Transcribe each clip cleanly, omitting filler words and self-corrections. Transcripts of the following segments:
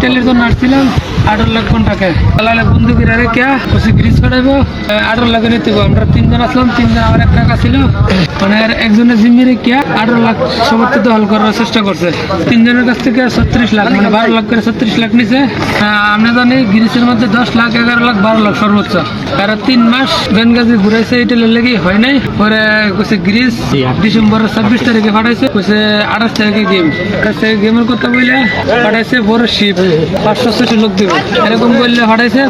তেলের জন্য আসছিলাম 18 লাখ টাকা তাহলে বন্ধুকের আরে কে গ্রিজ করাইবো 18 লাখ নিতে আমরা তিনজন আসলাম, তিনজন আমার এক টাকা ছিল মানে একজনের জিম্মিরে কে 18 লাখ সবার দখল করার চেষ্টা করছে। তিনজনের কাছ থেকে 36 লাখ মানে 12 লাখ করে 36 লাখ নিছে। আমরা জানি গ্রিজের মধ্যে 10 লাখ 11 লাখ 12 লাখ সর্বোচ্চ। তারা 3 মাস বেনগাজি ঘুরাইছে, এটা লেগে হয় নাই। পরে কইছে গ্রিজ ডিসেম্বরের 26 তারিখে পাঠাইছে, কইছে 28 তারিখে গেম গেমের কথা বলে পাঠাইছে বড় শিপ 500-600 লোক দিবে এরকম বললে পাঠাইছে।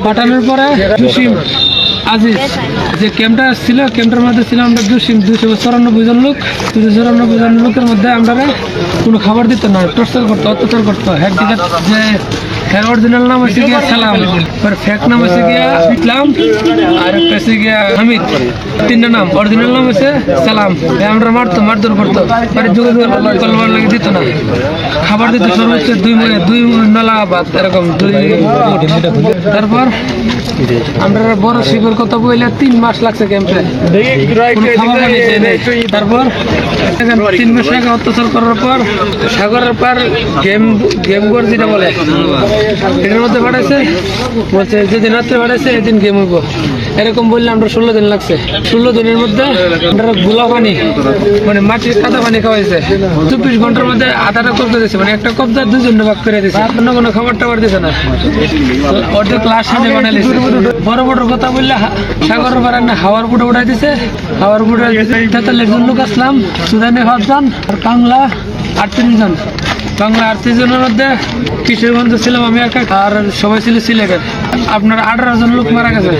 পাঠানোর পরে জসিম আজিজ যে ক্যাম্পটা ছিল, ক্যাম্পটার মধ্যে ছিল আমরা 294 জন লোক। 294 জন লোকের মধ্যে আমরা কোনো খাবার দিত না, টর্চার করতো, অত্যাচার করতো। একদিকে যে হ্যাঁ অরিজিনাল নাম হচ্ছে গিয়া সালাম, ফেক নাম হচ্ছে গিয়া ইসলাম, আর একটা হচ্ছে গিয়া হামিদ। তিনটা নাম, অরিজিনাল নাম হচ্ছে সালাম। আমরা মারধর করতো, যোগাযোগ করবার লাগে দিত না। খাবার দিত সর্বোচ্চ 2 নলা ভাত এরকম 2 তারপর আমরা বড় শিবের কথা বললে 3 মাস লাগছে ক্যাম্পে। তারপর 3 মাস আগে অত্যাচার করার পর সাগরের পার গেম ঘর যেটা বলে এটার মধ্যে পাঠাইছে, বলছে যেদিন রাত্রে পাঠাইছে এদিন গেম হইব এরকম বললে আমরা 16 দিন লাগছে। 16 দিনের মধ্যে আমরা গোলা পানি মানে মাটির কাদা পানি খাওয়াইছে। 24 ঘন্টার মধ্যে আধাটা কবজা দিয়েছে, মানে একটা কবজা 2 জন ভাগ করে দিয়েছে। কোনো খাবার টাবার দিছে না, অর্ধেক ক্লাস হাতে বানাইছে। বড় বড় কথা বললে সাগরের পার না হাওয়ার বুটে উঠাই দিছে। হাওয়ার বুটে 43 জন লোক আসলাম, সুদানে 5 জন আর বাংলা 38 জন। বাংলা 38 জনের মধ্যে কিশোরগঞ্জ ছিলাম আমি একা, আর সবাই ছিল সিলেটের। আপনার 18 জন লোক মারা গেছে,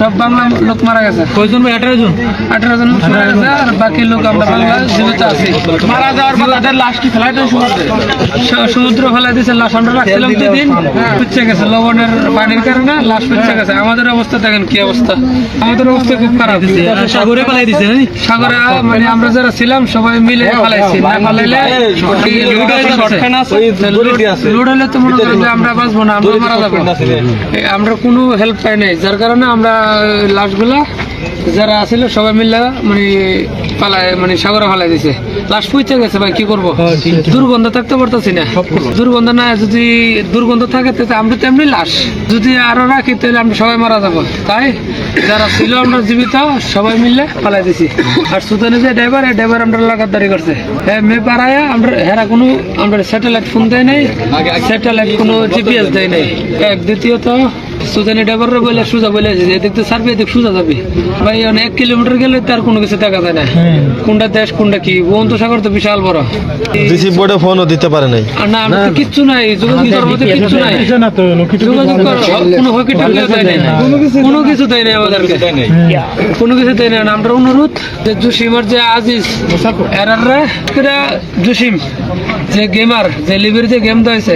সব বাংলা লোক মারা গেছে। কয়জন ভাই? 18 জন। 18 জন লোক মারা গেছে, আর বাকি লোক আমরা বাংলা জীবিত আছি। মারা যাওয়ার পর তাদের লাশ কি ফেলাই দেয় সমুদ্র ফেলাই দিয়েছে। লাশ আমরা রাখছিলাম 2 দিন, পুচ্ছে গেছে লবণের পানির কারণে লাশ পুচ্ছে গেছে। আমাদের অবস্থা দেখেন কি অবস্থা, আমাদের অবস্থা খুব খারাপ। সাগরে ফেলাই দিছে, সাগরে মানে আমরা যারা ছিলাম সবাই মিলে ফেলাইছি, না ফেলাইলে লোড হলে তো মনে করি আমরা বাঁচবো না, আমরা মারা যাবো। আমরা কোনো হেল্প পাই নাই, যার কারণে আমরা লাশগুলা যারা আছিল সবাই মিলে মানে পালায় মানে সাগরে ফালাই দিছে। লাশ পুইতে গেছে ভাই, কি করবো? দুর্গন্ধ থাকতে পারতেছি না। দুর্গন্ধ না, যদি দুর্গন্ধ থাকে তাহলে আমরা তো এমনি লাশ, যদি আরো রাখি তাহলে আমরা সবাই মারা যাবো। তাই যারা ছিল আমরা জীবিত সবাই মিলে ফালাই দিছি। আর সুদানে যে ড্রাইভার আমরা লাগাতারি করছে, মে পাড়ায় আমরা হেরা কোনো আমরা স্যাটেলাইট ফোন দেয় নাই, স্যাটেলাইট কোনো জিপিএস দেয় নাই। এক দ্বিতীয়ত সুদানি ড্রাইভাররা বলে সোজা বলে এদিক তো সার্ভে এদিক সোজা যাবি ভাই, 1 কিলোমিটার গেলে তার কোনো কিছু দেখা যায় না, কোনটা দেশ কোনটা কি। বন্ধু সাগর তো বিশাল বড়, রিসিভ বোর্ডে ফোনও দিতে পারে নাই। না আমরা তো কিচ্ছু নাই, যোগাযোগ করার মতো কিচ্ছু নাই। যোগাযোগ করার কোনো হকি টকিও দেয় নাই, কোনো কিছু দেয় নাই আমাদেরকে, কোনো কিছু দেয় নাই। আমরা অনুরোধ যে জসিমের যে আজিজ এরাররা জসিম যে গেমার যে লিবির যে গেম দিয়েছে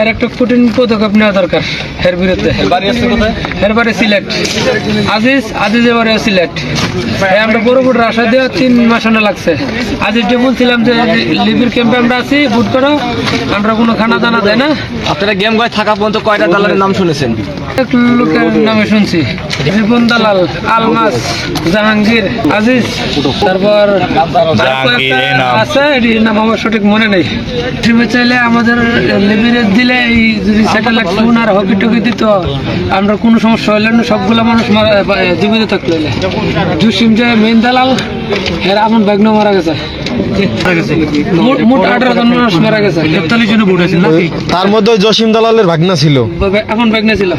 এর একটা কঠিন পদক্ষেপ নেওয়া দরকার এর বিরুদ্ধে। এর বাড়ি সিলেট, আজিজের বাড়ি সিলেট। আমরা বড় বড় আশা দেওয়া 3 মাস লাগছে। আজিজ যে বলছিলাম যে লিবির ক্যাম্পে আমরা আছি, বুট করো, আমরা কোনো খানা দানা দেয় না। আপনারা গেম গয় থাকা পর্যন্ত কয়টা দালালের নাম শুনেছেন? এক লোকের নামে শুনছি, জীবন দালাল, আলমাস, জাহাঙ্গীর, আজিজ, তারপর আছে এটির নাম আমার সঠিক মনে নেই। চাইলে আমাদের লিবিরে দিলে এই যদি স্যাটেলাইট ফোন আর হকি টকি দিত আমরা কোনো সমস্যা হইলে না, সবগুলো মানুষ জীবিত থাকলে। জসিম যে মেন দালাল এর আমার ভাগ্নে মারা গেছে, মোট 18 জন মানুষ মারা গেছে। 43 জন ভোট আছে নাকি, তার মধ্যে জসিম দালালের ভাগনা ছিল, এখন ভাগ্নে ছিল।